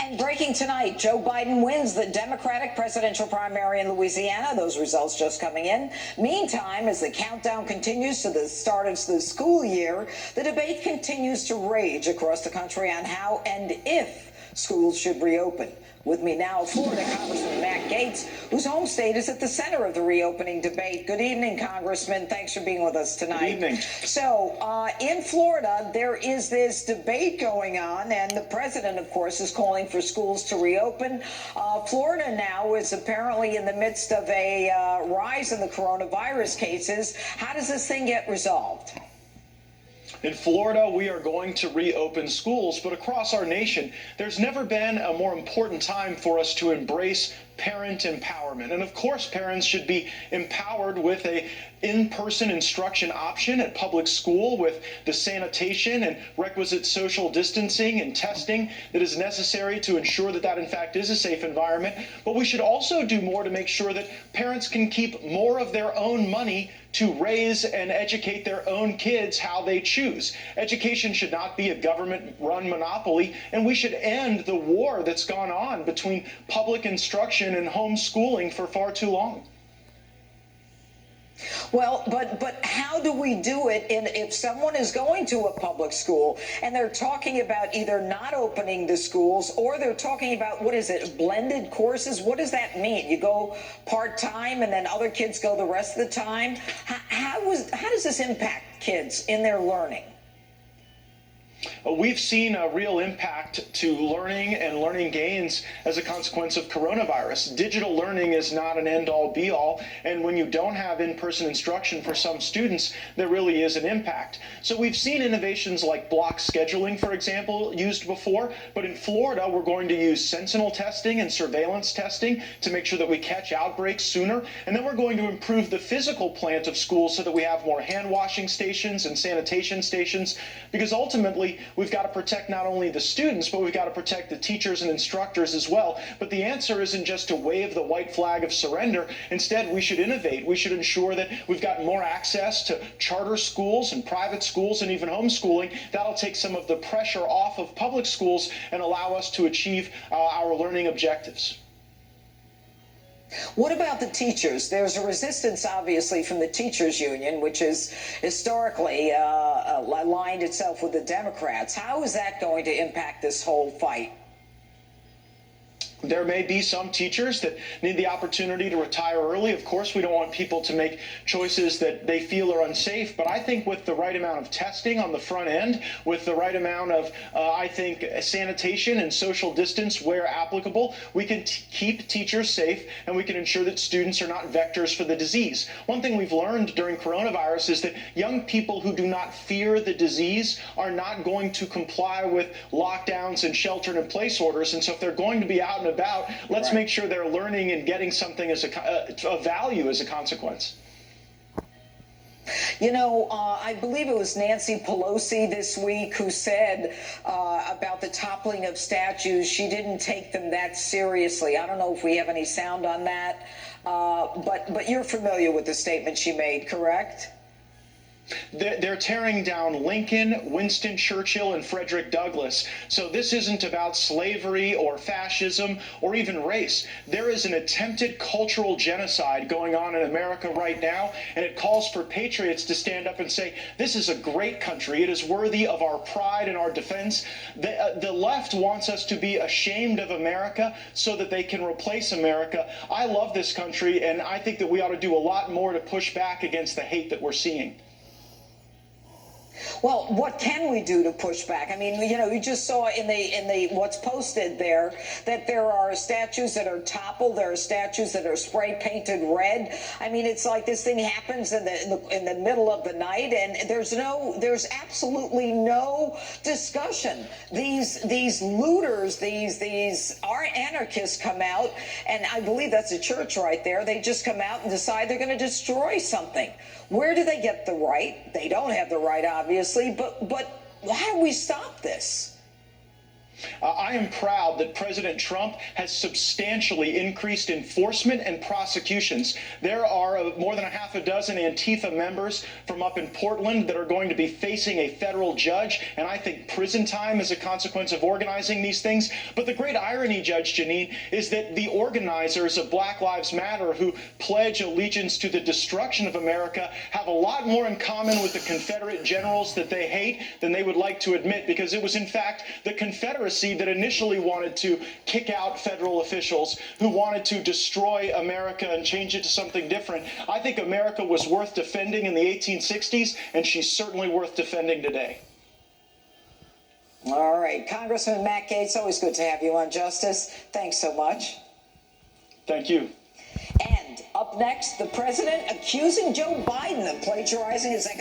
And breaking tonight, Joe Biden wins the Democratic presidential primary in Louisiana. Those results just coming in. Meantime, as the countdown continues to the start of the school year, the debate continues to rage across the country on how and if schools should reopen. With me now, Florida Congressman Matt Gaetz, whose home state is at the center of the reopening debate. Good evening, Congressman. Thanks for being with us tonight. Good evening. So, in Florida, there is this debate going on, and the president, of course, is calling for schools to reopen. Florida now is apparently in the midst of a rise in the coronavirus cases. How does this thing get resolved? In Florida, we are going to reopen schools, but across our nation, there's never been a more important time for us to embrace parent empowerment. And of course, parents should be empowered with a in-person instruction option at public school with the sanitation and requisite social distancing and testing that is necessary to ensure that that in fact is a safe environment. But we should also do more to make sure that parents can keep more of their own money to raise and educate their own kids how they choose. Education should not be a government-run monopoly, and we should end the war that's gone on between public instruction and homeschooling for far too long. Well, but how do we do it if someone is going to a public school and they're talking about either not opening the schools or they're talking about, what is it, blended courses? What does that mean? You go part-time and then other kids go the rest of the time? How does this impact kids in their learning? We've seen a real impact to learning and learning gains as a consequence of coronavirus. Digital learning is not an end-all be-all, and when you don't have in-person instruction for some students, there really is an impact. So we've seen innovations like block scheduling, for example, used before, but in Florida, we're going to use sentinel testing and surveillance testing to make sure that we catch outbreaks sooner, and then we're going to improve the physical plant of schools so that we have more hand-washing stations and sanitation stations, because ultimately, we've got to protect not only the students, but we've got to protect the teachers and instructors as well. But the answer isn't just to wave the white flag of surrender. Instead, we should innovate. We should ensure that we've got more access to charter schools and private schools and even homeschooling. That'll take some of the pressure off of public schools and allow us to achieve our learning objectives. What about the teachers? There's a resistance, obviously, from the teachers union, which has historically aligned itself with the Democrats. How is that going to impact this whole fight? There may be some teachers that need the opportunity to retire early. Of course, we don't want people to make choices that they feel are unsafe. But I think with the right amount of testing on the front end, with the right amount of, I think, sanitation and social distance where applicable, we can keep teachers safe and we can ensure that students are not vectors for the disease. One thing we've learned during coronavirus is that young people who do not fear the disease are not going to comply with lockdowns and shelter-in-place orders. And so if they're going to be out and about, let's make sure they're learning and getting something as a value as a consequence. You know, I believe it was Nancy Pelosi this week who said about the toppling of statues, she didn't take them that seriously. I don't know if we have any sound on that, but you're familiar with the statement she made, correct? They're tearing down Lincoln, Winston Churchill, and Frederick Douglass. So this isn't about slavery or fascism or even race. There is an attempted cultural genocide going on in America right now, and it calls for patriots to stand up and say, this is a great country. It is worthy of our pride and our defense. The left wants us to be ashamed of America so that they can replace America. I love this country, and I think that we ought to do a lot more to push back against the hate that we're seeing. Well, what can we do to push back? I mean, you know, you just saw in the what's posted there that there are statues that are toppled, there are statues that are spray painted red. I mean, it's like this thing happens in the middle of the night, and there's absolutely no discussion. These looters, these anarchists come out, and I believe that's a church right there. They just come out and decide they're going to destroy something. Where do they get the right? They don't have the right, obviously, but how do we stop this? I am proud that President Trump has substantially increased enforcement and prosecutions. There are more than a half a dozen Antifa members from up in Portland that are going to be facing a federal judge, and I think prison time as a consequence of organizing these things. But the great irony, Judge Janine, is that the organizers of Black Lives Matter who pledge allegiance to the destruction of America have a lot more in common with the Confederate generals that they hate than they would like to admit, because it was in fact the Confederacy that initially wanted to kick out federal officials who wanted to destroy America and change it to something different. I think America was worth defending in the 1860s, and she's certainly worth defending today. All right. Congressman Matt Gaetz, always good to have you on, Justice. Thanks so much. Thank you. And up next, the president accusing Joe Biden of plagiarizing his economic